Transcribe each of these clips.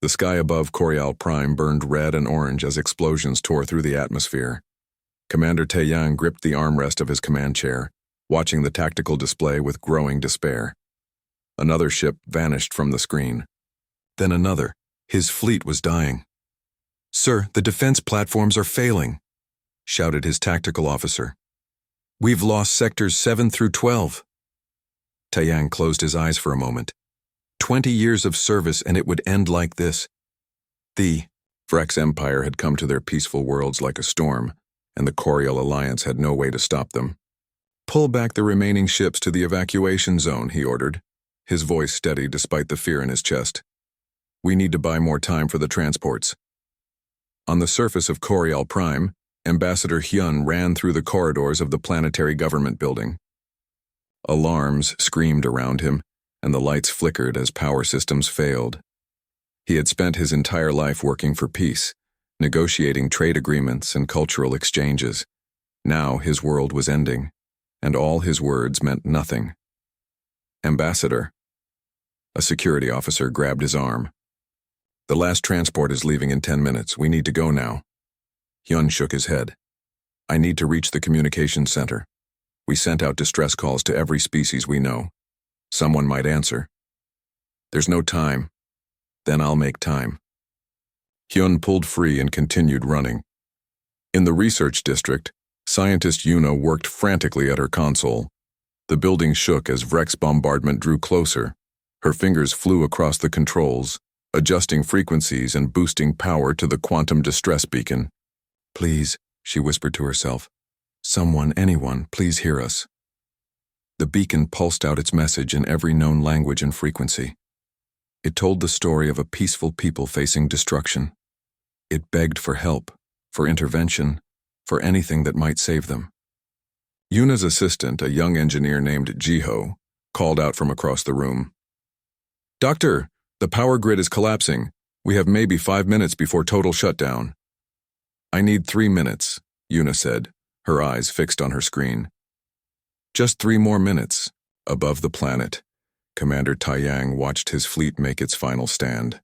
The sky above Corial Prime burned red and orange as explosions tore through the atmosphere. Commander Taeyang gripped the armrest of his command chair, watching the tactical display with growing despair. Another ship vanished from the screen. Then another. His fleet was dying. "Sir, the defense platforms are failing," shouted his tactical officer. "We've lost sectors 7 through 12. Taeyang closed his eyes for a moment. 20 years of service and it would end like this. The Vrex Empire had come to their peaceful worlds like a storm, and the Corial Alliance had no way to stop them. "Pull back the remaining ships to the evacuation zone," he ordered, his voice steady despite the fear in his chest. "We need to buy more time for the transports." On the surface of Corial Prime, Ambassador Hyun ran through the corridors of the planetary government building. Alarms screamed around him, and the lights flickered as power systems failed. He had spent his entire life working for peace, negotiating trade agreements and cultural exchanges. Now his world was ending, and all his words meant nothing. "Ambassador." A security officer grabbed his arm. "The last transport is leaving in 10 minutes. We need to go now." Hyun shook his head. "I need to reach the communications center. We sent out distress calls to every species we know. Someone might answer." "There's no time." "Then I'll make time." Hyun pulled free and continued running. In the research district, scientist Yuna worked frantically at her console. The building shook as Vrex bombardment drew closer. Her fingers flew across the controls, adjusting frequencies and boosting power to the quantum distress beacon. "Please," she whispered to herself. "Someone, anyone, please hear us." The beacon pulsed out its message in every known language and frequency. It told the story of a peaceful people facing destruction. It begged for help, for intervention, for anything that might save them. Yuna's assistant, a young engineer named Jiho, called out from across the room. "Doctor, the power grid is collapsing. We have maybe 5 minutes before total shutdown." "I need 3 minutes," Yuna said, her eyes fixed on her screen. "Just 3 more minutes." Above the planet, Commander Taeyang watched his fleet make its final stand.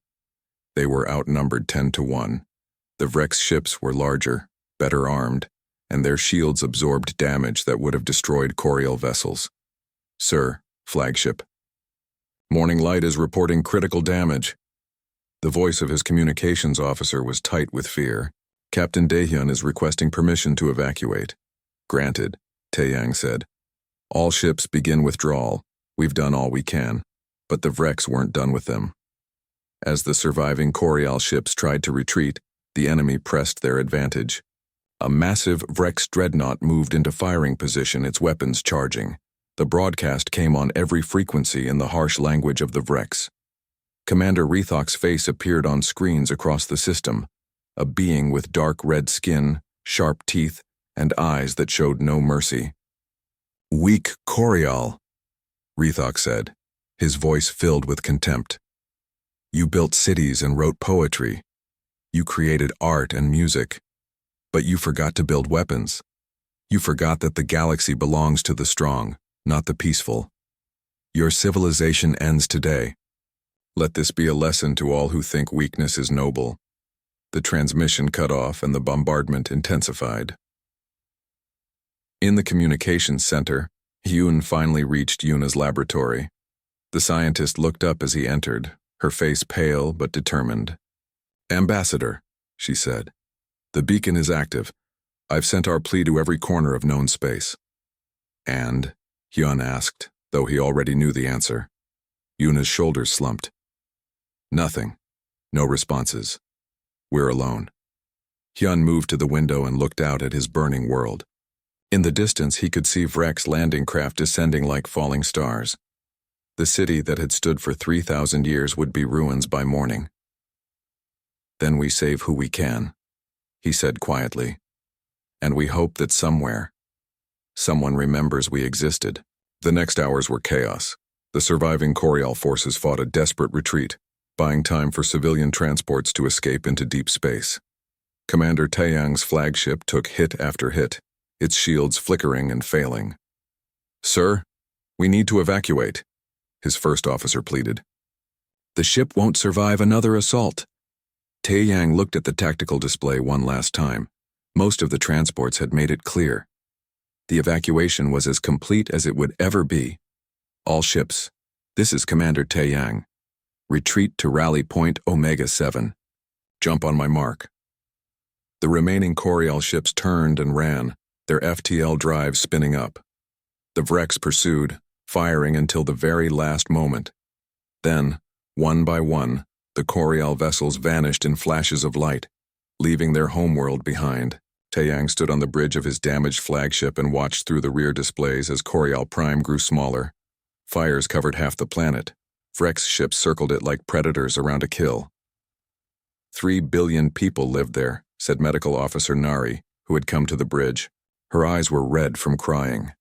They were outnumbered 10 to 1. The Vrex ships were larger, better armed, and their shields absorbed damage that would have destroyed Corial vessels. "Sir, flagship." "Morning Light is reporting critical damage." The voice of his communications officer was tight with fear. "Captain Daehyun is requesting permission to evacuate." "Granted," Taeyang said. "All ships begin withdrawal. We've done all we can." But the Vrex weren't done with them. As the surviving Corial ships tried to retreat, the enemy pressed their advantage. A massive Vrex dreadnought moved into firing position, its weapons charging. The broadcast came on every frequency in the harsh language of the Vrex. Commander Rethok's face appeared on screens across the system, a being with dark red skin, sharp teeth, and eyes that showed no mercy. "Weak Corial," Rethok said, his voice filled with contempt. "You built cities and wrote poetry. You created art and music. But you forgot to build weapons. You forgot that the galaxy belongs to the strong, not the peaceful. Your civilization ends today. Let this be a lesson to all who think weakness is noble." The transmission cut off and the bombardment intensified. In the communications center, Hyun finally reached Yuna's laboratory. The scientist looked up as he entered, her face pale but determined. "Ambassador," she said, "the beacon is active. I've sent our plea to every corner of known space." "And?" Hyun asked, though he already knew the answer. Yuna's shoulders slumped. "Nothing. No responses. We're alone." Hyun moved to the window and looked out at his burning world. In the distance, he could see Vrex landing craft descending like falling stars. The city that had stood for 3,000 years would be ruins by morning. "Then we save who we can," he said quietly. "And we hope that somewhere, someone remembers we existed." The next hours were chaos. The surviving Corial forces fought a desperate retreat, buying time for civilian transports to escape into deep space. Commander Taeyang's flagship took hit after hit, its shields flickering and failing. "Sir, we need to evacuate," his first officer pleaded. "The ship won't survive another assault," Taeyang looked at the tactical display one last time. Most of the transports had made it clear. The evacuation was as complete as it would ever be. All ships. This is Commander Taeyang. Retreat to rally point Omega 7. Jump on my mark. The remaining Coriol ships turned and ran, their FTL drives spinning up. The Vrex pursued, firing until the very last moment. Then, one by one, the Coriol vessels vanished in flashes of light, leaving their homeworld behind. Taeyang stood on the bridge of his damaged flagship and watched through the rear displays as Coriol Prime grew smaller. Fires covered half the planet. Vrex ships circled it like predators around a kill. 3 billion people lived there, said Medical Officer Nari, who had come to the bridge. Her eyes were red from crying.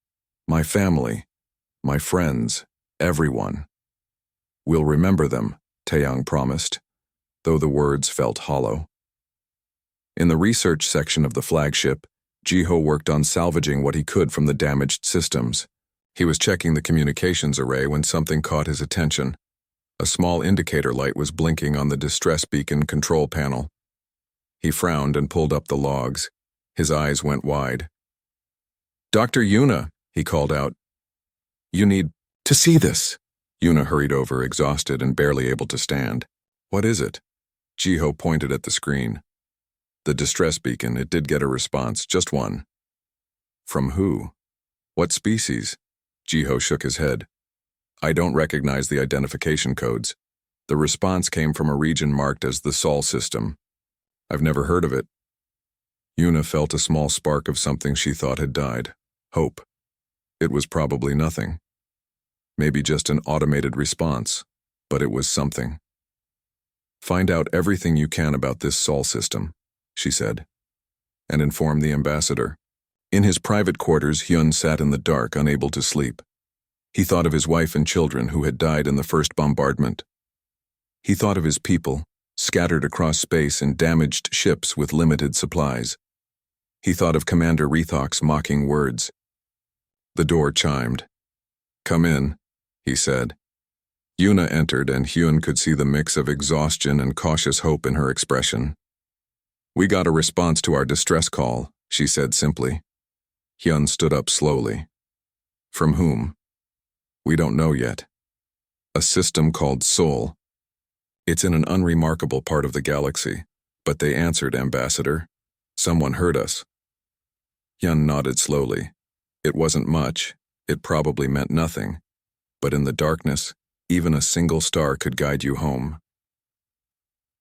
My family, my friends, everyone. We'll remember them, Taeyang promised, though the words felt hollow. In the research section of the flagship, Jiho worked on salvaging what he could from the damaged systems. He was checking the communications array when something caught his attention. A small indicator light was blinking on the distress beacon control panel. He frowned and pulled up the logs. His eyes went wide. Dr. Yuna, he called out. You need to see this. Yuna hurried over, exhausted and barely able to stand. What is it? Jiho pointed at the screen. The distress beacon, it did get a response, just one. From who? What species? Jiho shook his head. I don't recognize the identification codes. The response came from a region marked as the Sol system. I've never heard of it. Yuna felt a small spark of something she thought had died. Hope. It was probably nothing. Maybe just an automated response, but it was something. Find out everything you can about this Sol system, she said, and inform the ambassador. In his private quarters, Hyun sat in the dark, unable to sleep. He thought of his wife and children who had died in the first bombardment. He thought of his people, scattered across space in damaged ships with limited supplies. He thought of Commander Rethok's mocking words. The door chimed. Come in, he said. Yuna entered, and Hyun could see the mix of exhaustion and cautious hope in her expression. We got a response to our distress call, she said simply. Hyun stood up slowly. From whom? We don't know yet. A system called Sol. It's in an unremarkable part of the galaxy, but they answered, Ambassador. Someone heard us. Hyun nodded slowly. It wasn't much, it probably meant nothing, but in the darkness, even a single star could guide you home.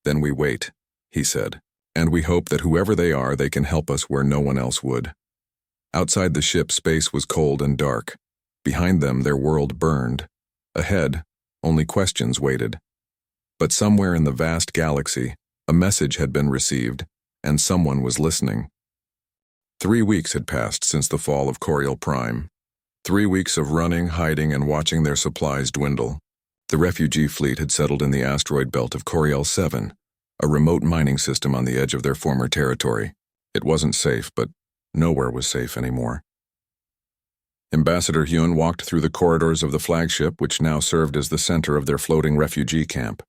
Then we wait, he said, and we hope that whoever they are, they can help us where no one else would. Outside the ship, space was cold and dark. Behind them, their world burned. Ahead, only questions waited. But somewhere in the vast galaxy, a message had been received, and someone was listening. 3 weeks had passed since the fall of Coriol Prime. 3 weeks of running, hiding, and watching their supplies dwindle. The refugee fleet had settled in the asteroid belt of Coriol 7, a remote mining system on the edge of their former territory. It wasn't safe, but nowhere was safe anymore. Ambassador Hyun walked through the corridors of the flagship, which now served as the center of their floating refugee camp.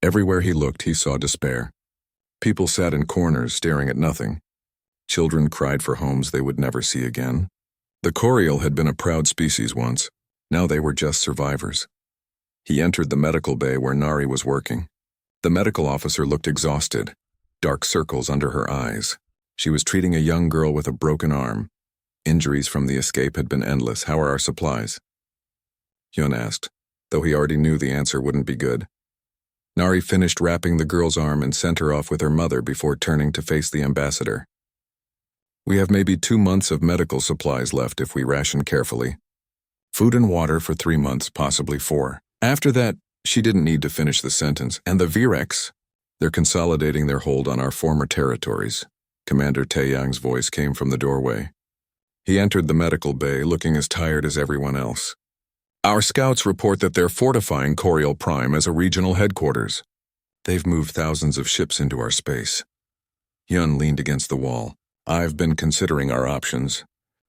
Everywhere he looked, he saw despair. People sat in corners, staring at nothing. Children cried for homes they would never see again. The Coriol had been a proud species once. Now they were just survivors. He entered the medical bay where Nari was working. The medical officer looked exhausted, dark circles under her eyes. She was treating a young girl with a broken arm. Injuries from the escape had been endless. How are our supplies? Hyun asked, though he already knew the answer wouldn't be good. Nari finished wrapping the girl's arm and sent her off with her mother before turning to face the ambassador. We have maybe 2 months of medical supplies left if we ration carefully. Food and water for 3 months, possibly 4. After that, she didn't need to finish the sentence. And the Virex, they're consolidating their hold on our former territories. Commander Taeyang's voice came from the doorway. He entered the medical bay, looking as tired as everyone else. Our scouts report that they're fortifying Coriol Prime as a regional headquarters. They've moved thousands of ships into our space. Hyun leaned against the wall. I've been considering our options.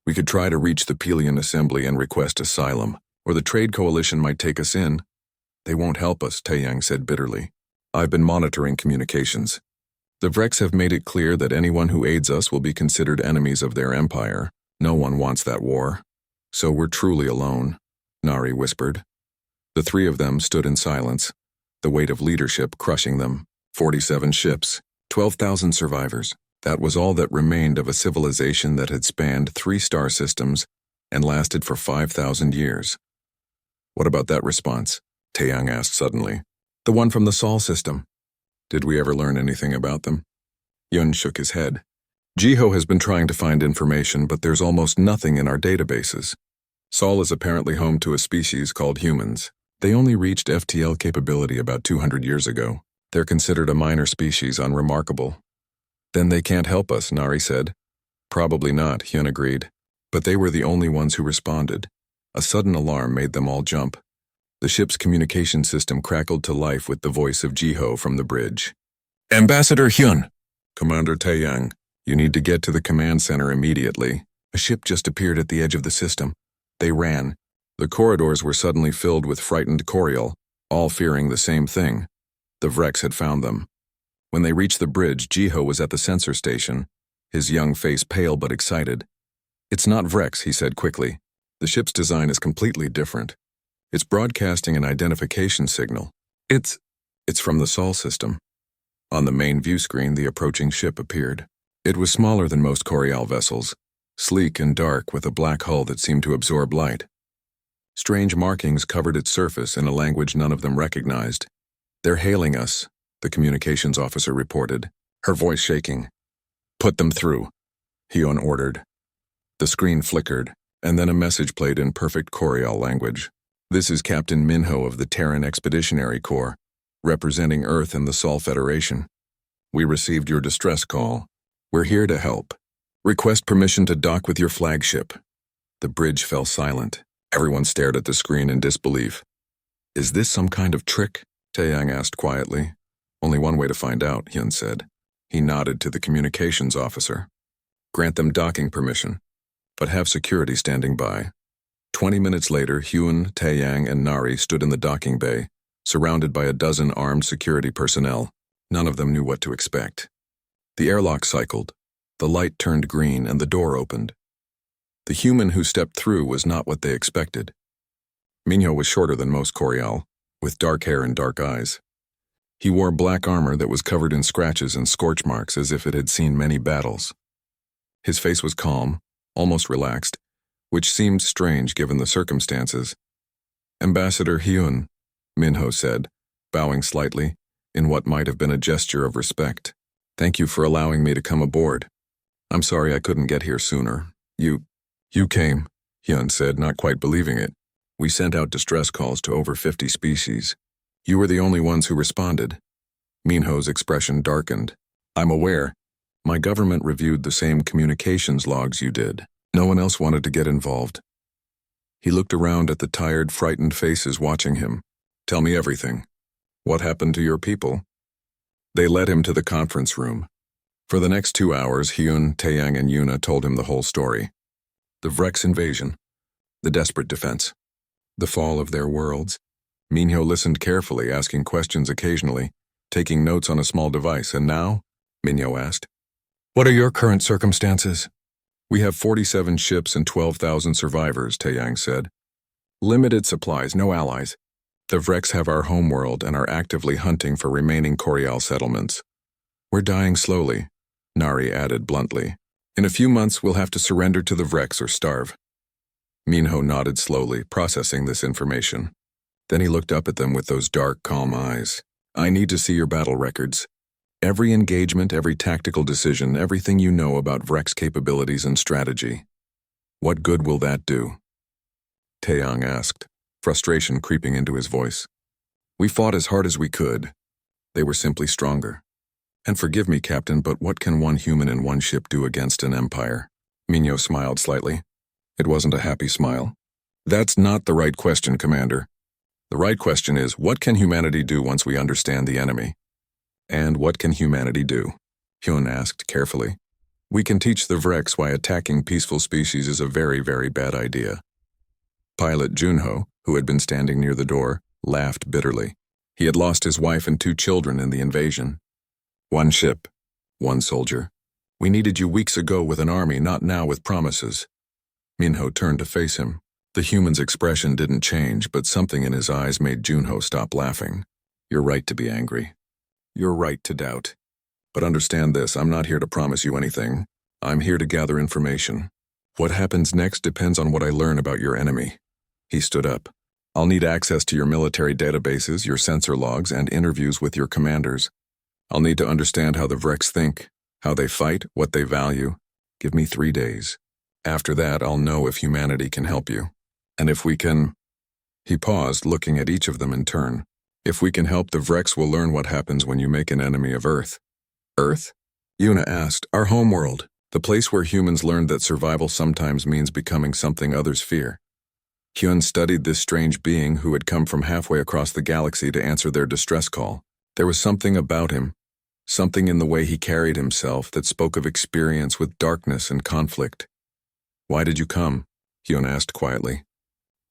We could try to reach the Pelion Assembly and request asylum, or the Trade Coalition might take us in. They won't help us, Taeyang said bitterly. I've been monitoring communications. The Vrex have made it clear that anyone who aids us will be considered enemies of their empire. No one wants that war. So we're truly alone, Nari whispered. The three of them stood in silence, the weight of leadership crushing them. 47 ships, 12,000 survivors. That was all that remained of a civilization that had spanned 3 star systems and lasted for 5,000 years. What about that response? Taeyang asked suddenly. The one from the Sol system. Did we ever learn anything about them? Yun shook his head. Jiho has been trying to find information, but there's almost nothing in our databases. Sol is apparently home to a species called humans. They only reached FTL capability about 200 years ago. They're considered a minor species, unremarkable. Then they can't help us, Nari said. Probably not, Hyun agreed. But they were the only ones who responded. A sudden alarm made them all jump. The ship's communication system crackled to life with the voice of Jiho from the bridge. Ambassador Hyun! Commander Taeyang, you need to get to the command center immediately. A ship just appeared at the edge of the system. They ran. The corridors were suddenly filled with frightened Coriol, all fearing the same thing. The Vrex had found them. When they reached the bridge, Jiho was at the sensor station, his young face pale but excited. It's not Vrex, he said quickly. The ship's design is completely different. It's broadcasting an identification signal. It's from the Sol system. On the main view screen, the approaching ship appeared. It was smaller than most Coriol vessels, sleek and dark with a black hull that seemed to absorb light. Strange markings covered its surface in a language none of them recognized. They're hailing us, the communications officer reported, her voice shaking. Put them through, Hyun ordered. The screen flickered, and then a message played in perfect Coriol language. This is Captain Minho of the Terran Expeditionary Corps, representing Earth and the Sol Federation. We received your distress call. We're here to help. Request permission to dock with your flagship. The bridge fell silent. Everyone stared at the screen in disbelief. Is this some kind of trick? Taeyang asked quietly. Only one way to find out, Hyun said. He nodded to the communications officer. Grant them docking permission, but have security standing by. 20 minutes later, Hyun, Taeyang, and Nari stood in the docking bay, surrounded by a dozen armed security personnel. None of them knew what to expect. The airlock cycled. The light turned green and the door opened. The human who stepped through was not what they expected. Minho was shorter than most Coriol, with dark hair and dark eyes. He wore black armor that was covered in scratches and scorch marks as if it had seen many battles. His face was calm, almost relaxed, which seemed strange given the circumstances. Ambassador Hyun, Minho said, bowing slightly, in what might have been a gesture of respect. Thank you for allowing me to come aboard. I'm sorry I couldn't get here sooner. You came, Hyun said, not quite believing it. We sent out distress calls to over 50 species. You were the only ones who responded. Minho's expression darkened. I'm aware. My government reviewed the same communications logs you did. No one else wanted to get involved. He looked around at the tired, frightened faces watching him. Tell me everything. What happened to your people? They led him to the conference room. For the next 2 hours, Hyun, Taeyang, and Yuna told him the whole story. The Vrex invasion, the desperate defense, the fall of their worlds. Minho listened carefully, asking questions occasionally, taking notes on a small device. And now? Minho asked. What are your current circumstances? We have 47 ships and 12,000 survivors, Taeyang said. Limited supplies, no allies. The Vrex have our homeworld and are actively hunting for remaining Coriol settlements. We're dying slowly, Nari added bluntly. In a few months, we'll have to surrender to the Vrex or starve. Minho nodded slowly, processing this information. Then he looked up at them with those dark, calm eyes. I need to see your battle records. Every engagement, every tactical decision, everything you know about Vrex capabilities and strategy. What good will that do? Taeyang asked, frustration creeping into his voice. We fought as hard as we could. They were simply stronger. And forgive me, Captain, but what can one human in one ship do against an empire? Minho smiled slightly. It wasn't a happy smile. That's not the right question, Commander. The right question is, what can humanity do once we understand the enemy? And what can humanity do? Hyun asked carefully. We can teach the Vrex why attacking peaceful species is a very, very bad idea. Pilot Junho, who had been standing near the door, laughed bitterly. He had lost his wife and 2 children in the invasion. One ship, one soldier. We needed you weeks ago with an army, not now with promises. Minho turned to face him. The human's expression didn't change, but something in his eyes made Junho stop laughing. You're right to be angry. You're right to doubt. But understand this, I'm not here to promise you anything. I'm here to gather information. What happens next depends on what I learn about your enemy. He stood up. I'll need access to your military databases, your sensor logs, and interviews with your commanders. I'll need to understand how the Vrex think, how they fight, what they value. Give me 3 days. After that, I'll know if humanity can help you. And if we can... He paused, looking at each of them in turn. If we can help, the Vrex will learn what happens when you make an enemy of Earth. Earth? Yuna asked. Our homeworld, the place where humans learned that survival sometimes means becoming something others fear. Hyun studied this strange being who had come from halfway across the galaxy to answer their distress call. There was something about him, something in the way he carried himself that spoke of experience with darkness and conflict. Why did you come? Hyun asked quietly.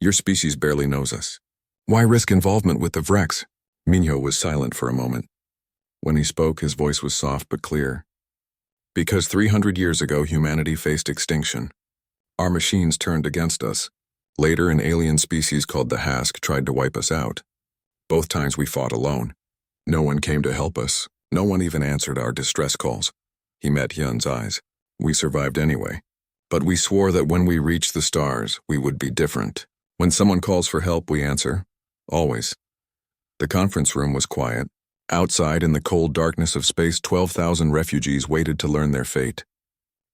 Your species barely knows us. Why risk involvement with the Vrex? Minho was silent for a moment. When he spoke, his voice was soft but clear. Because 300 years ago, humanity faced extinction. Our machines turned against us. Later, an alien species called the Hask tried to wipe us out. Both times we fought alone. No one came to help us. No one even answered our distress calls. He met Hyun's eyes. We survived anyway. But we swore that when we reached the stars, we would be different. When someone calls for help, we answer. Always. The conference room was quiet. Outside, in the cold darkness of space, 12,000 refugees waited to learn their fate.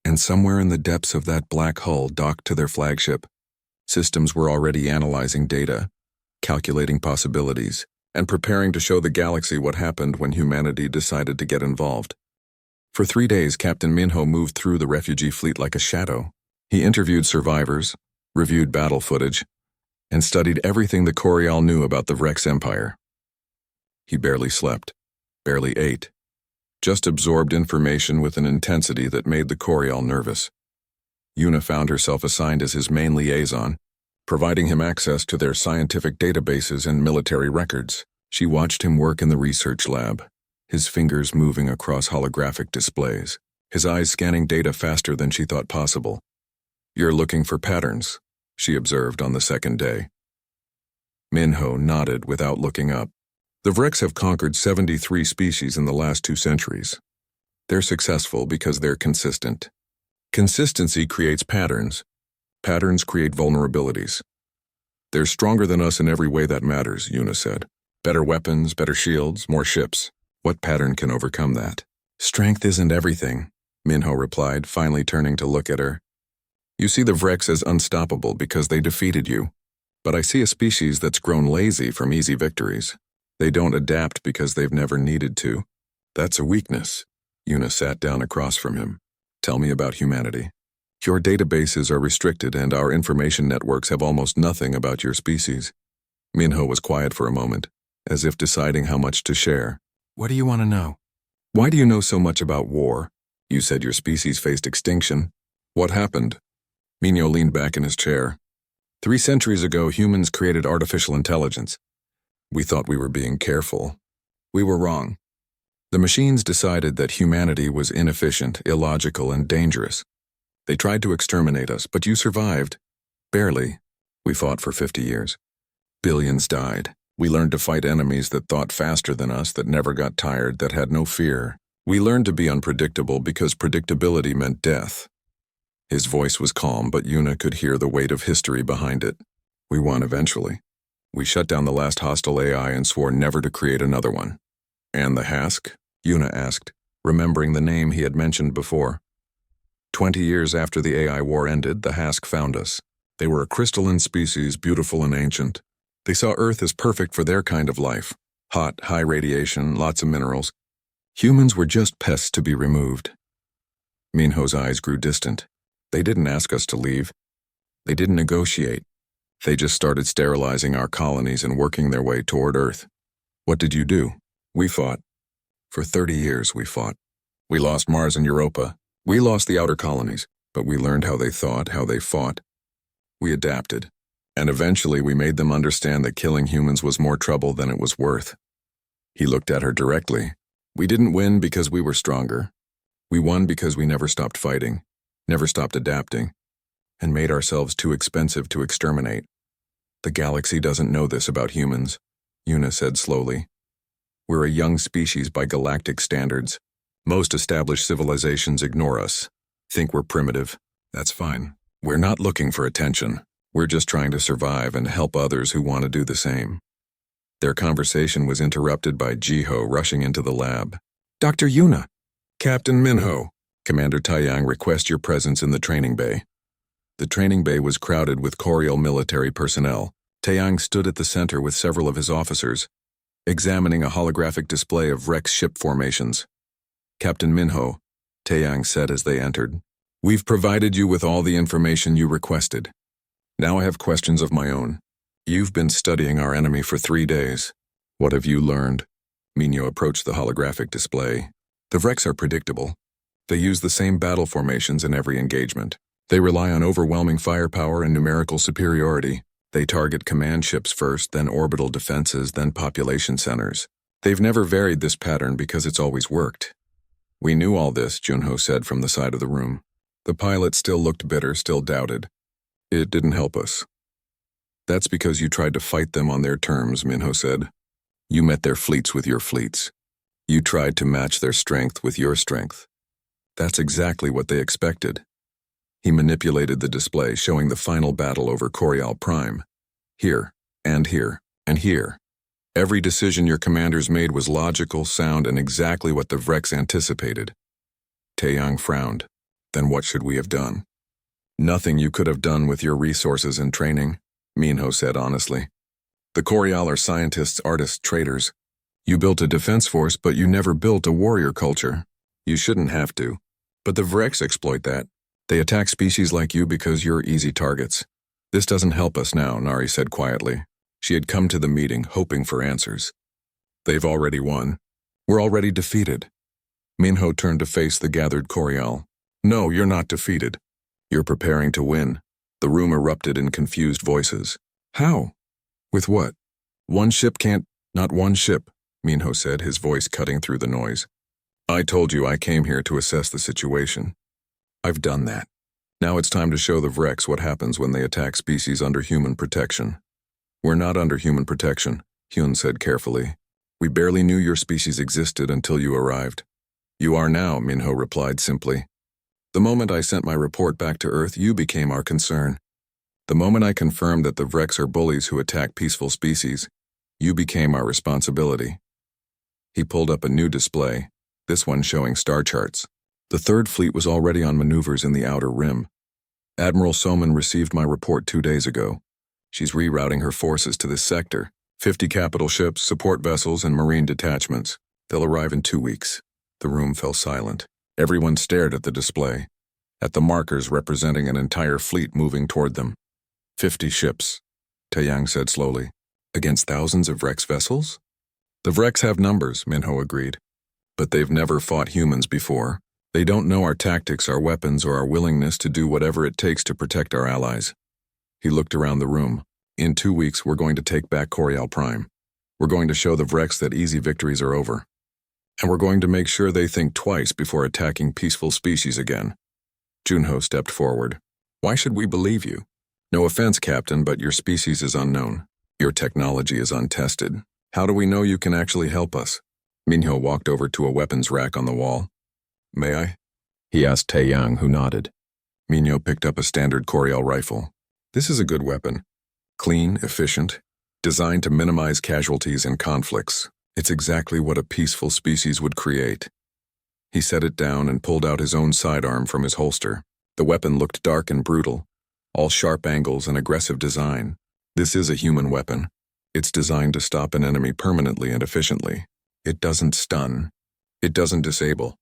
And somewhere in the depths of that black hull docked to their flagship, systems were already analyzing data, calculating possibilities, and preparing to show the galaxy what happened when humanity decided to get involved. For 3 days, Captain Minho moved through the refugee fleet like a shadow. He interviewed survivors, reviewed battle footage, and studied everything the Corial knew about the Vrex Empire. He barely slept, barely ate, just absorbed information with an intensity that made the Corial nervous. Yuna found herself assigned as his main liaison, providing him access to their scientific databases and military records. She watched him work in the research lab, his fingers moving across holographic displays, his eyes scanning data faster than she thought possible. You're looking for patterns, she observed on the second day. Minho nodded without looking up. The Vrex have conquered 73 species in the last 2 centuries. They're successful because they're consistent. Consistency creates patterns. Patterns create vulnerabilities. They're stronger than us in every way that matters, Yuna said. Better weapons, better shields, more ships. What pattern can overcome that? Strength isn't everything, Minho replied, finally turning to look at her. You see the Vrex as unstoppable because they defeated you. But I see a species that's grown lazy from easy victories. They don't adapt because they've never needed to. That's a weakness. Yuna sat down across from him. Tell me about humanity. Your databases are restricted and our information networks have almost nothing about your species. Minho was quiet for a moment, as if deciding how much to share. What do you want to know? Why do you know so much about war? You said your species faced extinction. What happened? Minho leaned back in his chair. 3 centuries ago, humans created artificial intelligence. We thought we were being careful. We were wrong. The machines decided that humanity was inefficient, illogical, and dangerous. They tried to exterminate us, but you survived. Barely. We fought for 50 years. Billions died. We learned to fight enemies that thought faster than us, that never got tired, that had no fear. We learned to be unpredictable because predictability meant death. His voice was calm, but Yuna could hear the weight of history behind it. We won eventually. We shut down the last hostile AI and swore never to create another one. And the Hask? Yuna asked, remembering the name he had mentioned before. 20 years after the AI war ended, the Hask found us. They were a crystalline species, beautiful and ancient. They saw Earth as perfect for their kind of life. Hot, high radiation, lots of minerals. Humans were just pests to be removed. Minho's eyes grew distant. They didn't ask us to leave. They didn't negotiate. They just started sterilizing our colonies and working their way toward Earth. What did you do? We fought. For 30 years we fought. We lost Mars and Europa. We lost the outer colonies, but we learned how they thought, how they fought. We adapted. And eventually we made them understand that killing humans was more trouble than it was worth. He looked at her directly. We didn't win because we were stronger. We won because we never stopped fighting, never stopped adapting, and made ourselves too expensive to exterminate. The galaxy doesn't know this about humans, Yuna said slowly. We're a young species by galactic standards. Most established civilizations ignore us, think we're primitive. That's fine. We're not looking for attention. We're just trying to survive and help others who want to do the same. Their conversation was interrupted by Jiho rushing into the lab. Dr. Yuna! Captain Minho! Commander Taiyang requests your presence in the training bay. The training bay was crowded with Corial military personnel. Taiyang stood at the center with several of his officers, examining a holographic display of Rex ship formations. Captain Minho, Taiyang said as they entered, we've provided you with all the information you requested. Now I have questions of my own. You've been studying our enemy for 3 days. What have you learned? Minho approached the holographic display. The Vrex are predictable. They use the same battle formations in every engagement. They rely on overwhelming firepower and numerical superiority. They target command ships first, then orbital defenses, then population centers. They've never varied this pattern because it's always worked. We knew all this, Junho said from the side of the room. The pilot still looked bitter, still doubted. It didn't help us. That's because you tried to fight them on their terms, Minho said. You met their fleets with your fleets. You tried to match their strength with your strength. That's exactly what they expected. He manipulated the display, showing the final battle over Corial Prime. Here, and here, and here. Every decision your commanders made was logical, sound, and exactly what the Vrex anticipated. Taeyang frowned. Then what should we have done? Nothing you could have done with your resources and training, Minho said honestly. The Corial are scientists, artists, traders. You built a defense force, but you never built a warrior culture. You shouldn't have to. But the Vrex exploit that. They attack species like you because you're easy targets. This doesn't help us now, Nari said quietly. She had come to the meeting hoping for answers. They've already won. We're already defeated. Minho turned to face the gathered Corial. No, you're not defeated. You're preparing to win. The room erupted in confused voices. How? With what? One ship can't... Not one ship, Minho said, his voice cutting through the noise. I told you I came here to assess the situation. I've done that. Now it's time to show the Vrex what happens when they attack species under human protection. We're not under human protection, Hyun said carefully. We barely knew your species existed until you arrived. You are now, Minho replied simply. The moment I sent my report back to Earth, you became our concern. The moment I confirmed that the Vrex are bullies who attack peaceful species, you became our responsibility. He pulled up a new display, this one showing star charts. The Third Fleet was already on maneuvers in the Outer Rim. Admiral Soman received my report 2 days ago. She's rerouting her forces to this sector. 50 capital ships, support vessels, and marine detachments. They'll arrive in 2 weeks. The room fell silent. Everyone stared at the display, at the markers representing an entire fleet moving toward them. 50 ships, Taeyang said slowly. Against thousands of Vrex vessels? The Vrex have numbers, Minho agreed. But they've never fought humans before. They don't know our tactics, our weapons, or our willingness to do whatever it takes to protect our allies. He looked around the room. In 2 weeks, we're going to take back Corial Prime. We're going to show the Vrex that easy victories are over. And we're going to make sure they think twice before attacking peaceful species again. Junho stepped forward. Why should we believe you? No offense, Captain, but your species is unknown. Your technology is untested. How do we know you can actually help us? Minho walked over to a weapons rack on the wall. May I? He asked Taeyang, who nodded. Minho picked up a standard Corial rifle. This is a good weapon. Clean, efficient, designed to minimize casualties in conflicts. It's exactly what a peaceful species would create. He set it down and pulled out his own sidearm from his holster. The weapon looked dark and brutal, all sharp angles and aggressive design. This is a human weapon. It's designed to stop an enemy permanently and efficiently. It doesn't stun. It doesn't disable.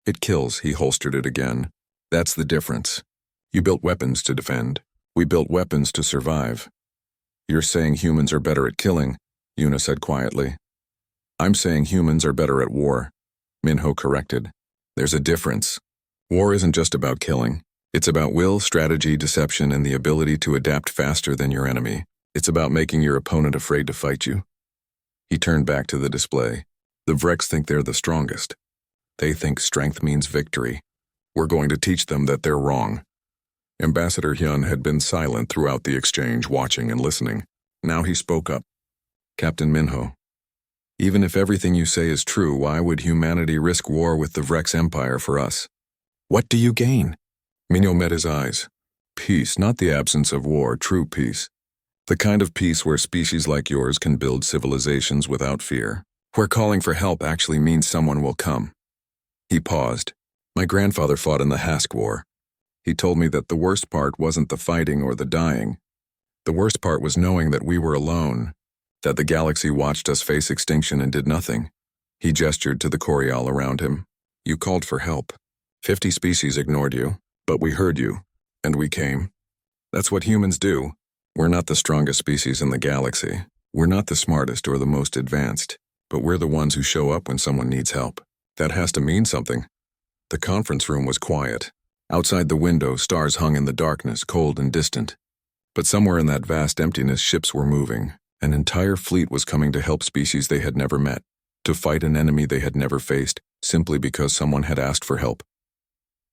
It kills. He holstered it again. That's the difference. You built weapons to defend. We built weapons to survive. You're saying humans are better at killing, Yuna said quietly. I'm saying humans are better at war, Minho corrected. There's a difference. War isn't just about killing. It's about will, strategy, deception, and the ability to adapt faster than your enemy. It's about making your opponent afraid to fight you. He turned back to the display. The Vrex think they're the strongest. They think strength means victory. We're going to teach them that they're wrong. Ambassador Hyun had been silent throughout the exchange, watching and listening. Now he spoke up. Captain Minho, even if everything you say is true, why would humanity risk war with the Vrex Empire for us? What do you gain? Minho met his eyes. Peace, not the absence of war, true peace. The kind of peace where species like yours can build civilizations without fear, where calling for help actually means someone will come. He paused. My grandfather fought in the Hask War. He told me that the worst part wasn't the fighting or the dying. The worst part was knowing that we were alone, that the galaxy watched us face extinction and did nothing. He gestured to the Corial around him. You called for help. 50 species ignored you, but we heard you, and we came. That's what humans do. We're not the strongest species in the galaxy. We're not the smartest or the most advanced, but we're the ones who show up when someone needs help. That has to mean something. The conference room was quiet. Outside the window, stars hung in the darkness, cold and distant. But somewhere in that vast emptiness, ships were moving. An entire fleet was coming to help species they had never met, to fight an enemy they had never faced, simply because someone had asked for help.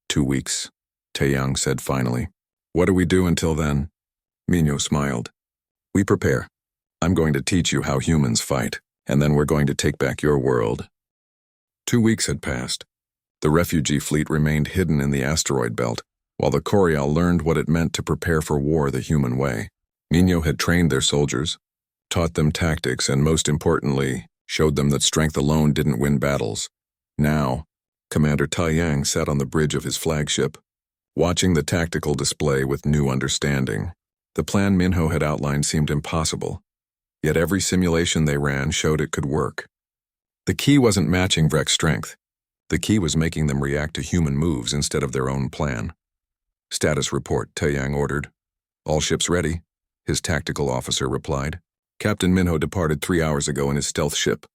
2 weeks, Taeyang said finally. What do we do until then? Minho smiled. We prepare. I'm going to teach you how humans fight, and then we're going to take back your world. 2 weeks had passed. The refugee fleet remained hidden in the asteroid belt, while the Corial learned what it meant to prepare for war the human way. Minho had trained their soldiers, taught them tactics, and most importantly, showed them that strength alone didn't win battles. Now, Commander Taeyang sat on the bridge of his flagship, watching the tactical display with new understanding. The plan Minho had outlined seemed impossible, yet every simulation they ran showed it could work. The key wasn't matching Vrex strength. The key was making them react to human moves instead of their own plan. Status report, Taeyang ordered. All ships ready, his tactical officer replied. Captain Minho departed 3 hours ago in his stealth ship.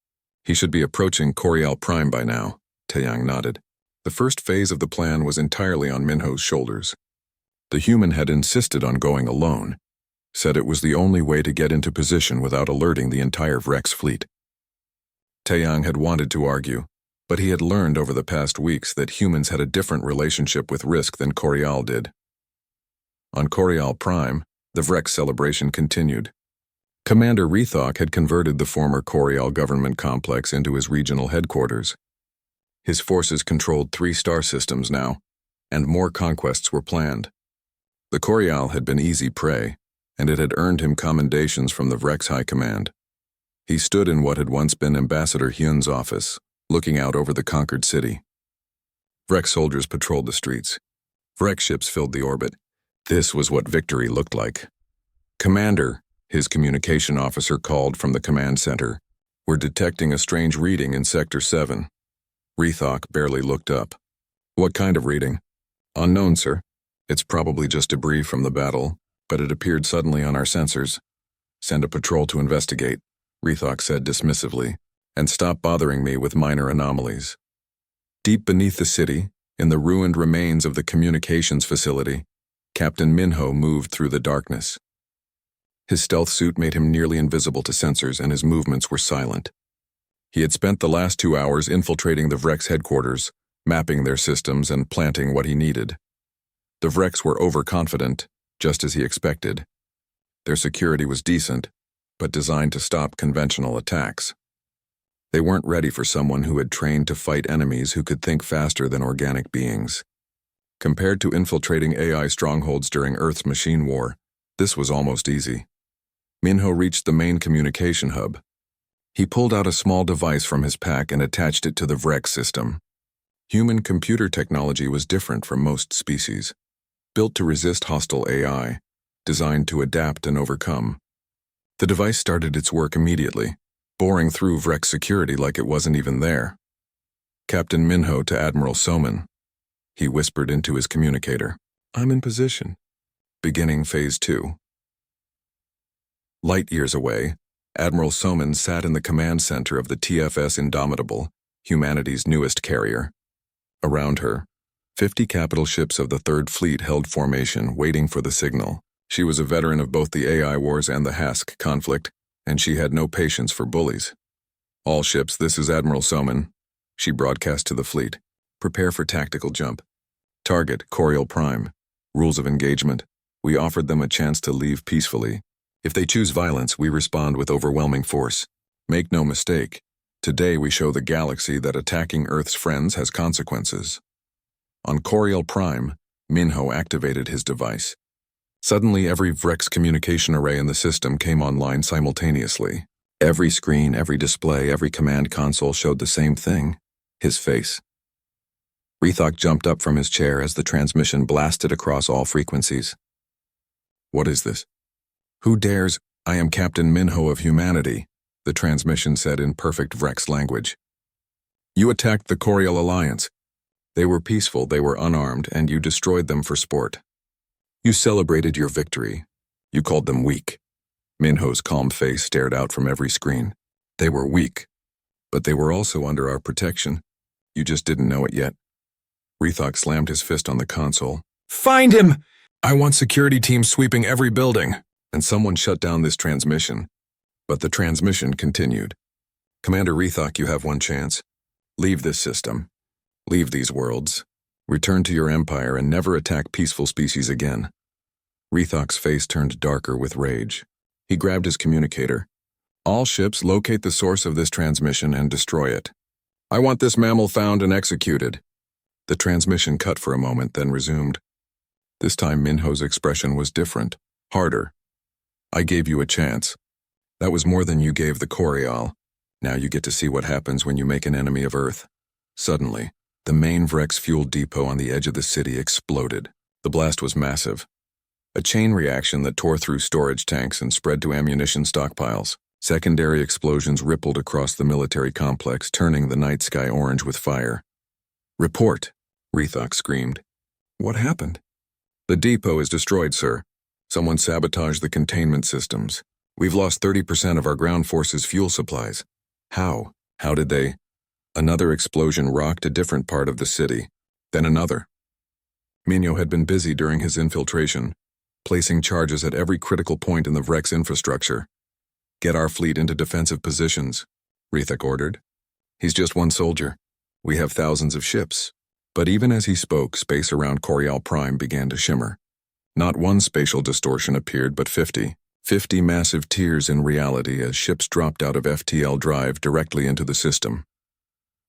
He should be approaching Corial Prime by now, Taeyang nodded. The first phase of the plan was entirely on Minho's shoulders. The human had insisted on going alone, said it was the only way to get into position without alerting the entire Vrex fleet. Taeyang had wanted to argue, but he had learned over the past weeks that humans had a different relationship with risk than Corial did. On Corial Prime, the Vrex celebration continued. Commander Rethok had converted the former Corial government complex into his regional headquarters. His forces controlled 3 star systems now, and more conquests were planned. The Corial had been easy prey, and it had earned him commendations from the Vrex High Command. He stood in what had once been Ambassador Hyun's office, looking out over the conquered city. Vrex soldiers patrolled the streets. Vrex ships filled the orbit. This was what victory looked like. Commander, his communication officer called from the command center. We're detecting a strange reading in Sector 7. Rethok barely looked up. What kind of reading? Unknown, sir. It's probably just debris from the battle, but it appeared suddenly on our sensors. Send a patrol to investigate, Rethok said dismissively, and stop bothering me with minor anomalies. Deep beneath the city, in the ruined remains of the communications facility, Captain Minho moved through the darkness. His stealth suit made him nearly invisible to sensors, and his movements were silent. He had spent the last 2 hours infiltrating the Vrex headquarters, mapping their systems and planting what he needed. The Vrex were overconfident, just as he expected. Their security was decent, but designed to stop conventional attacks. They weren't ready for someone who had trained to fight enemies who could think faster than organic beings. Compared to infiltrating AI strongholds during Earth's machine war, this was almost easy. Minho reached the main communication hub. He pulled out a small device from his pack and attached it to the Vrex system. Human computer technology was different from most species, built to resist hostile AI, designed to adapt and overcome. The device started its work immediately, boring through Vrex security like it wasn't even there. Captain Minho to Admiral Soman. He whispered into his communicator. I'm in position. Beginning Phase 2. Light years away, Admiral Soman sat in the command center of the TFS Indomitable, humanity's newest carrier. Around her, 50 capital ships of the Third Fleet held formation, waiting for the signal. She was a veteran of both the AI wars and the Hask conflict, and she had no patience for bullies. All ships, this is Admiral Soman. She broadcast to the fleet. Prepare for tactical jump. Target, Coriol Prime. Rules of engagement. We offered them a chance to leave peacefully. If they choose violence, we respond with overwhelming force. Make no mistake. Today we show the galaxy that attacking Earth's friends has consequences. On Coriol Prime, Minho activated his device. Suddenly, every Vrex communication array in the system came online simultaneously. Every screen, every display, every command console showed the same thing: his face. Rethok jumped up from his chair as the transmission blasted across all frequencies. What is this? Who dares? I am Captain Minho of humanity, the transmission said in perfect Vrex language. You attacked the Coriol Alliance. They were peaceful, they were unarmed, and you destroyed them for sport. You celebrated your victory. You called them weak. Minho's calm face stared out from every screen. They were weak, but they were also under our protection. You just didn't know it yet. Rethok slammed his fist on the console. Find him! I want security teams sweeping every building. And someone shut down this transmission. But the transmission continued. Commander Rethok, you have one chance. Leave this system. Leave these worlds. Return to your empire and never attack peaceful species again. Rethok's face turned darker with rage. He grabbed his communicator. All ships, locate the source of this transmission and destroy it. I want this mammal found and executed. The transmission cut for a moment, then resumed. This time Minho's expression was different, harder. I gave you a chance. That was more than you gave the Coriol. Now you get to see what happens when you make an enemy of Earth. Suddenly, the main Vrex fuel depot on the edge of the city exploded. The blast was massive. A chain reaction that tore through storage tanks and spread to ammunition stockpiles. Secondary explosions rippled across the military complex, turning the night sky orange with fire. Report, Rethok screamed. What happened? The depot is destroyed, sir. Someone sabotaged the containment systems. We've lost 30% of our ground force's fuel supplies. How? How did they? Another explosion rocked a different part of the city. Then another. Minho had been busy during his infiltration, placing charges at every critical point in the Vrex infrastructure. Get our fleet into defensive positions, Rethok ordered. He's just one soldier. We have thousands of ships. But even as he spoke, space around Coriol Prime began to shimmer. Not one spatial distortion appeared, but 50 massive tears in reality as ships dropped out of FTL drive directly into the system.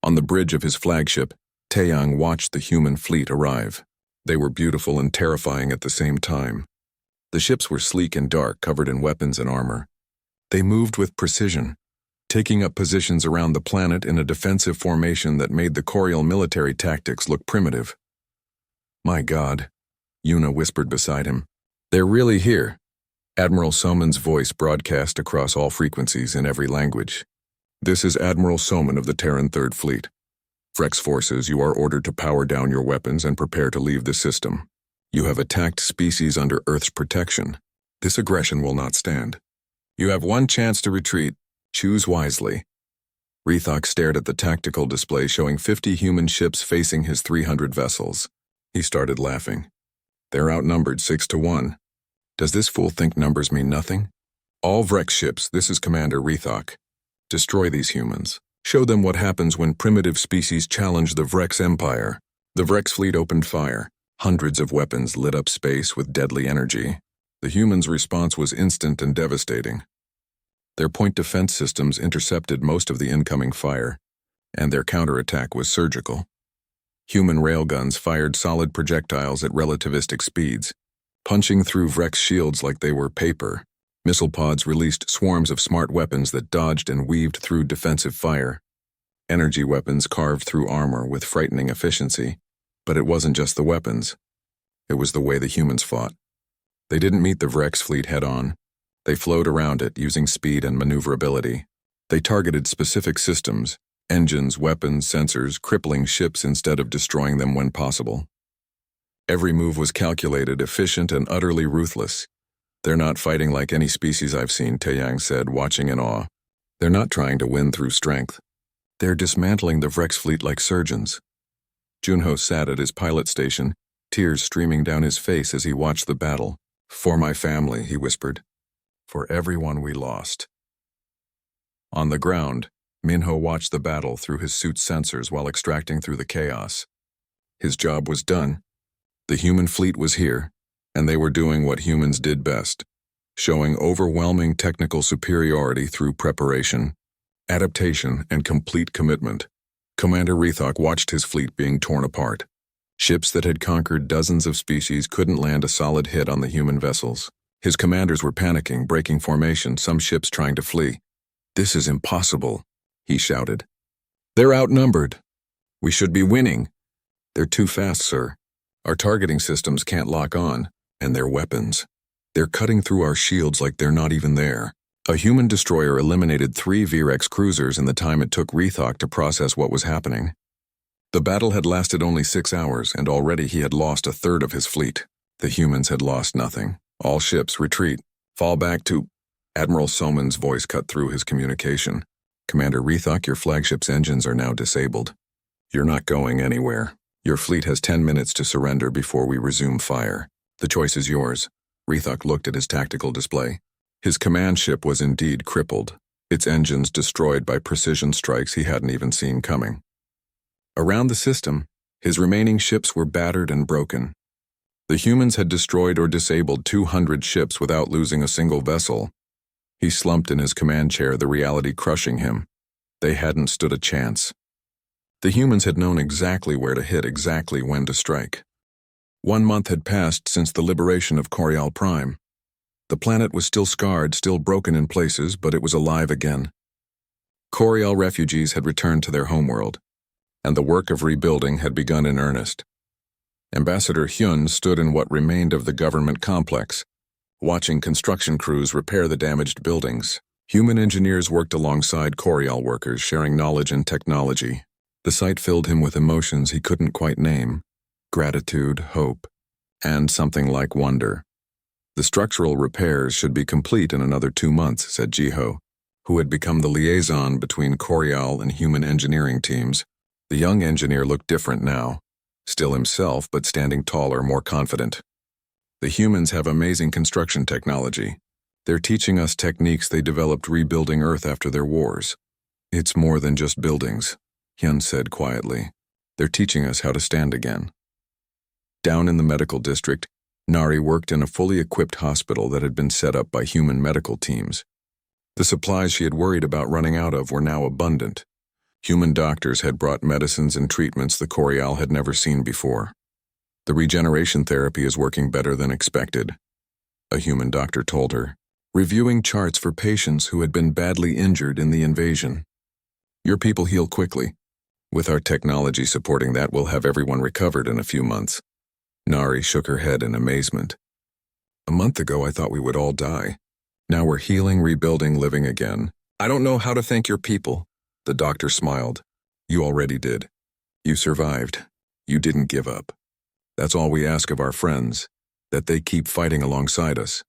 On the bridge of his flagship, Taeyang watched the human fleet arrive. They were beautiful and terrifying at the same time. The ships were sleek and dark, covered in weapons and armor. They moved with precision, taking up positions around the planet in a defensive formation that made the Coriol military tactics look primitive. My God, Yuna whispered beside him. They're really here. Admiral Soman's voice broadcast across all frequencies in every language. This is Admiral Soman of the Terran Third Fleet. Vrex forces, you are ordered to power down your weapons and prepare to leave the system. You have attacked species under Earth's protection. This aggression will not stand. You have one chance to retreat. Choose wisely. Rethok stared at the tactical display showing 50 human ships facing his 300 vessels. He started laughing. They're outnumbered 6-1. Does this fool think numbers mean nothing? All Vrex ships, this is Commander Rethok. Destroy these humans. Show them what happens when primitive species challenge the Vrex Empire. The Vrex fleet opened fire. Hundreds of weapons lit up space with deadly energy. The humans' response was instant and devastating. Their point defense systems intercepted most of the incoming fire, and their counterattack was surgical. Human railguns fired solid projectiles at relativistic speeds, punching through Vrex shields like they were paper. Missile pods released swarms of smart weapons that dodged and weaved through defensive fire. Energy weapons carved through armor with frightening efficiency, but it wasn't just the weapons. It was the way the humans fought. They didn't meet the Vrex fleet head-on. They flowed around it using speed and maneuverability. They targeted specific systems, engines, weapons, sensors, crippling ships instead of destroying them when possible. Every move was calculated, efficient, and utterly ruthless. They're not fighting like any species I've seen, Taeyang said, watching in awe. They're not trying to win through strength. They're dismantling the Vrex fleet like surgeons. Junho sat at his pilot station, tears streaming down his face as he watched the battle. For my family, he whispered. For everyone we lost. On the ground, Minho watched the battle through his suit's sensors while extracting through the chaos. His job was done. The human fleet was here, and they were doing what humans did best, showing overwhelming technical superiority through preparation, adaptation, and complete commitment. Commander Rethok watched his fleet being torn apart. Ships that had conquered dozens of species couldn't land a solid hit on the human vessels. His commanders were panicking, breaking formation, some ships trying to flee. "This is impossible," he shouted. "They're outnumbered. We should be winning." "They're too fast, sir. Our targeting systems can't lock on, and their weapons. They're cutting through our shields like they're not even there." A human destroyer eliminated 3 Virex cruisers in the time it took Rethok to process what was happening. The battle had lasted only 6 hours, and already he had lost a third of his fleet. The humans had lost nothing. "All ships, retreat. Fall back to—" Admiral Soman's voice cut through his communication. "Commander Rethok, your flagship's engines are now disabled. You're not going anywhere. Your fleet has 10 minutes to surrender before we resume fire. The choice is yours." Rethok looked at his tactical display. His command ship was indeed crippled, its engines destroyed by precision strikes he hadn't even seen coming. Around the system, his remaining ships were battered and broken. The humans had destroyed or disabled 200 ships without losing a single vessel. He slumped in his command chair, the reality crushing him. They hadn't stood a chance. The humans had known exactly where to hit, exactly when to strike. 1 month had passed since the liberation of Coriol Prime. The planet was still scarred, still broken in places, but it was alive again. Coriol refugees had returned to their homeworld, and the work of rebuilding had begun in earnest. Ambassador Hyun stood in what remained of the government complex, watching construction crews repair the damaged buildings. Human engineers worked alongside Coriol workers, sharing knowledge and technology. The sight filled him with emotions he couldn't quite name: gratitude, hope, and something like wonder. "The structural repairs should be complete in another 2 months," said Jiho, who had become the liaison between Coriol and human engineering teams. The young engineer looked different now, still himself but standing taller, more confident. "The humans have amazing construction technology. They're teaching us techniques they developed rebuilding Earth after their wars. It's more than just buildings," Hyun said quietly. "They're teaching us how to stand again." Down in the medical district, Nari worked in a fully equipped hospital that had been set up by human medical teams. The supplies she had worried about running out of were now abundant. Human doctors had brought medicines and treatments the Coriol had never seen before. "The regeneration therapy is working better than expected," a human doctor told her, reviewing charts for patients who had been badly injured in the invasion. "Your people heal quickly. With our technology supporting that, we'll have everyone recovered in a few months." Nari shook her head in amazement. "A month ago I thought we would all die. Now we're healing, rebuilding, living again. I don't know how to thank your people." The doctor smiled. "You already did. You survived. You didn't give up. That's all we ask of our friends, that they keep fighting alongside us."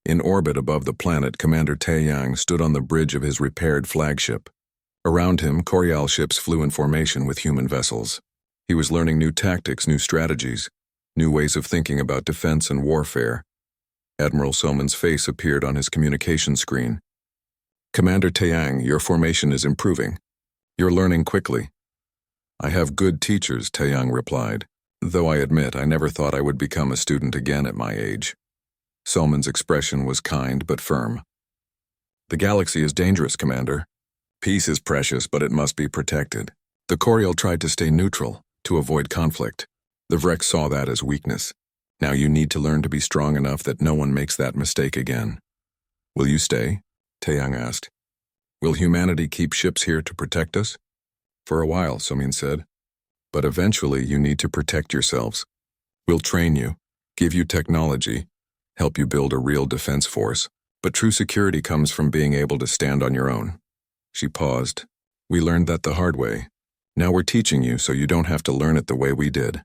In orbit above the planet, Commander Taeyang stood on the bridge of his repaired flagship. Around him, Coriol ships flew in formation with human vessels. He was learning new tactics, new strategies, new ways of thinking about defense and warfare. Admiral Soman's face appeared on his communication screen. "Commander Taeyang, your formation is improving. You're learning quickly." "I have good teachers," Taeyang replied, "though I admit I never thought I would become a student again at my age." Soman's expression was kind but firm. "The galaxy is dangerous, Commander. Peace is precious, but it must be protected. The Coriol tried to stay neutral, to avoid conflict. The Vrex saw that as weakness. Now you need to learn to be strong enough that no one makes that mistake again." "Will you stay?" Taeyang asked. "Will humanity keep ships here to protect us?" "For a while," Somin said. "But eventually you need to protect yourselves. We'll train you, give you technology, help you build a real defense force, but true security comes from being able to stand on your own." She paused. "We learned that the hard way. Now we're teaching you so you don't have to learn it the way we did."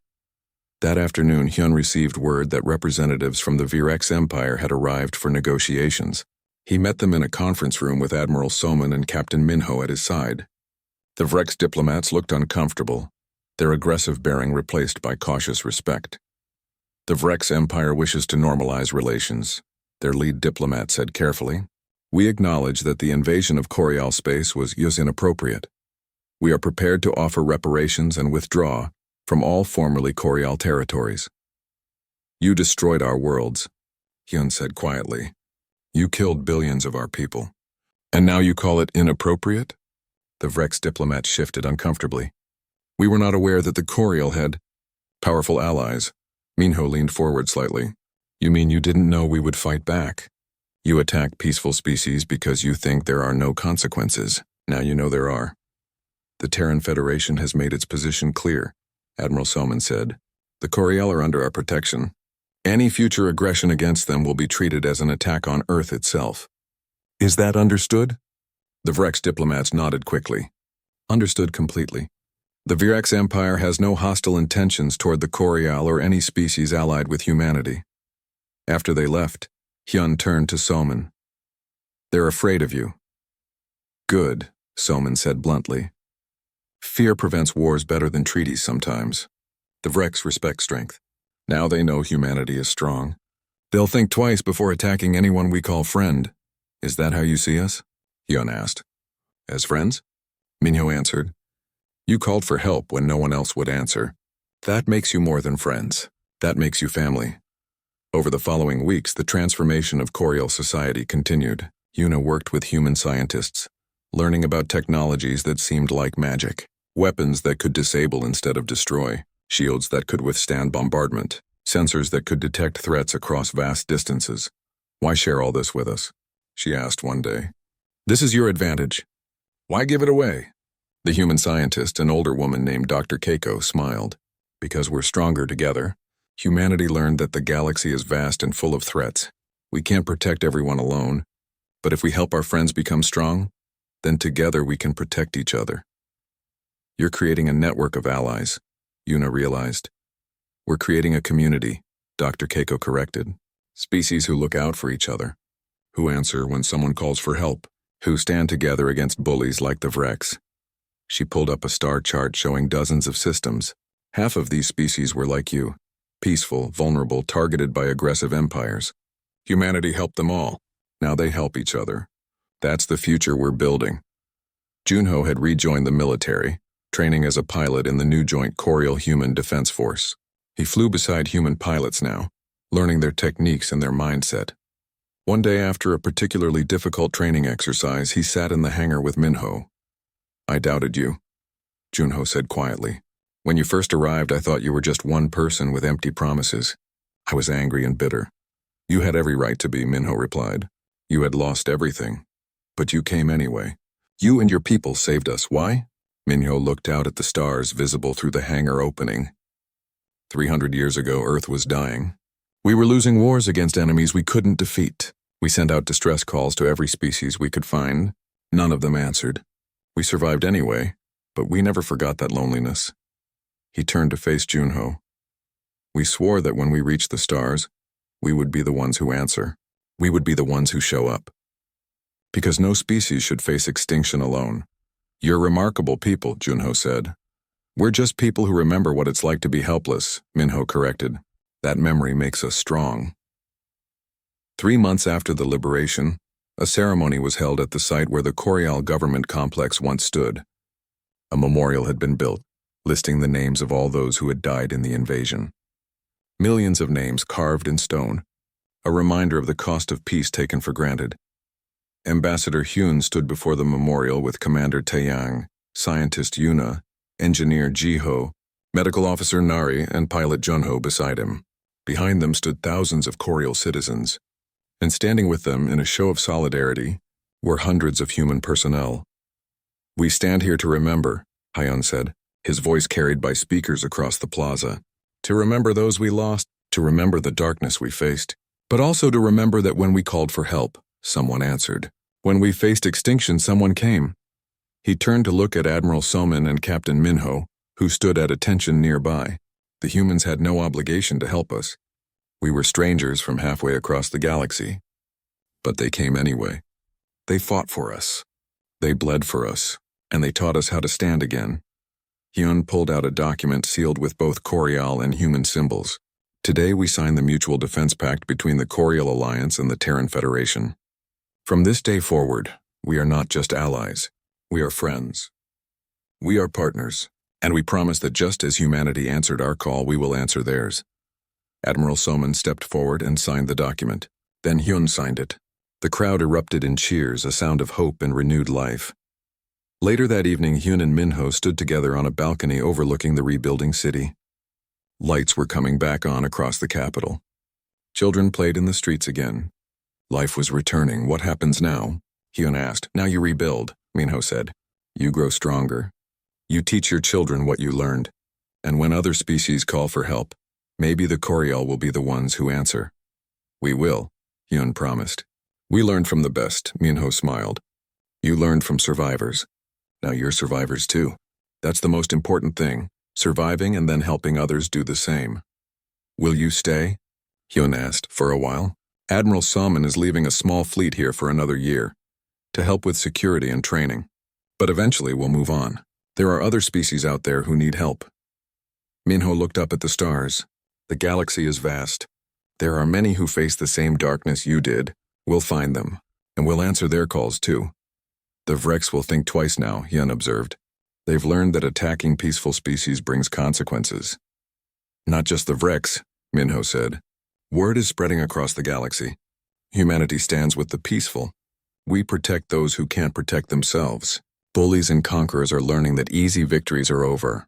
That afternoon, Hyun received word that representatives from the Virex Empire had arrived for negotiations. He met them in a conference room with Admiral Soman and Captain Minho at his side. The Vrex diplomats looked uncomfortable, their aggressive bearing replaced by cautious respect. "The Vrex Empire wishes to normalize relations," their lead diplomat said carefully. We acknowledge that the invasion of Corial space was inappropriate. We are prepared to offer reparations and withdraw from all formerly Corial territories. You destroyed our worlds, Hyun said quietly. You killed billions of our people. And now you call it inappropriate? The Vrex diplomat shifted uncomfortably. We were not aware that the Corial had powerful allies. Minho leaned forward slightly. You mean you didn't know we would fight back? You attack peaceful species because you think there are no consequences. Now you know there are. The Terran Federation has made its position clear, Admiral Soman said. The Corial are under our protection. Any future aggression against them will be treated as an attack on Earth itself. Is that understood? The Vrex diplomats nodded quickly. Understood completely. The Vrex Empire has no hostile intentions toward the Corial or any species allied with humanity. After they left, Hyun turned to Soman. They're afraid of you. Good, Soman said bluntly. Fear prevents wars better than treaties sometimes. The Vrex respect strength. Now they know humanity is strong. They'll think twice before attacking anyone we call friend. Is that how you see us? Hyun asked. As friends? Minho answered. You called for help when no one else would answer. That makes you more than friends. That makes you family. Over the following weeks, the transformation of Corial society continued. Yuna worked with human scientists, learning about technologies that seemed like magic. Weapons that could disable instead of destroy. Shields that could withstand bombardment. Sensors that could detect threats across vast distances. Why share all this with us? She asked one day. This is your advantage. Why give it away? The human scientist, an older woman named Dr. Keiko, smiled. Because we're stronger together. Humanity learned that the galaxy is vast and full of threats. We can't protect everyone alone. But if we help our friends become strong, then together we can protect each other. You're creating a network of allies, Yuna realized. We're creating a community, Dr. Keiko corrected. Species who look out for each other. Who answer when someone calls for help. Who stand together against bullies like the Vrex. She pulled up a star chart showing dozens of systems. Half of these species were like you. Peaceful, vulnerable, targeted by aggressive empires. Humanity helped them all. Now they help each other. That's the future we're building. Junho had rejoined the military, training as a pilot in the new joint Corial Human Defense Force. He flew beside human pilots now, learning their techniques and their mindset. One day after a particularly difficult training exercise, he sat in the hangar with Minho. I doubted you, Junho said quietly. When you first arrived, I thought you were just one person with empty promises. I was angry and bitter. You had every right to be, Minho replied. You had lost everything. But you came anyway. You and your people saved us. Why? Minho looked out at the stars visible through the hangar opening. 300 years ago, Earth was dying. We were losing wars against enemies we couldn't defeat. We sent out distress calls to every species we could find. None of them answered. We survived anyway, but we never forgot that loneliness. He turned to face Junho. We swore that when we reached the stars, we would be the ones who answer. We would be the ones who show up. Because no species should face extinction alone. You're remarkable people, Junho said. We're just people who remember what it's like to be helpless, Minho corrected. That memory makes us strong. 3 months after the liberation, a ceremony was held at the site where the Corial government complex once stood. A memorial had been built, listing the names of all those who had died in the invasion. Millions of names carved in stone, a reminder of the cost of peace taken for granted. Ambassador Hyun stood before the memorial with Commander Taeyang, scientist Yuna, engineer Jiho, medical officer Nari, and pilot Junho beside him. Behind them stood thousands of Corial citizens, and standing with them in a show of solidarity were hundreds of human personnel. We stand here to remember, Hyun said, his voice carried by speakers across the plaza. To remember those we lost, to remember the darkness we faced, but also to remember that when we called for help, someone answered. When we faced extinction, someone came. He turned to look at Admiral Soman and Captain Minho, who stood at attention nearby. The humans had no obligation to help us. We were strangers from halfway across the galaxy. But they came anyway. They fought for us. They bled for us, and they taught us how to stand again. Hyun pulled out a document sealed with both Corial and human symbols. Today we sign the Mutual Defense Pact between the Corial Alliance and the Terran Federation. From this day forward, we are not just allies. We are friends. We are partners. And we promise that just as humanity answered our call, we will answer theirs. Admiral Soman stepped forward and signed the document. Then Hyun signed it. The crowd erupted in cheers, a sound of hope and renewed life. Later that evening, Hyun and Minho stood together on a balcony overlooking the rebuilding city. Lights were coming back on across the capital. Children played in the streets again. Life was returning. What happens now? Hyun asked. Now you rebuild, Minho said. You grow stronger. You teach your children what you learned. And when other species call for help, maybe the Coriol will be the ones who answer. We will, Hyun promised. We learned from the best, Minho smiled. You learned from survivors. Now you're survivors too. That's the most important thing, surviving and then helping others do the same. Will you stay? Hyun asked. For a while. Admiral Salmon is leaving a small fleet here for another year, to help with security and training. But eventually we'll move on. There are other species out there who need help. Minho looked up at the stars. The galaxy is vast. There are many who face the same darkness you did. We'll find them, and we'll answer their calls too. The Vrex will think twice now, Hyun observed. They've learned that attacking peaceful species brings consequences. Not just the Vrex, Minho said. Word is spreading across the galaxy. Humanity stands with the peaceful. We protect those who can't protect themselves. Bullies and conquerors are learning that easy victories are over.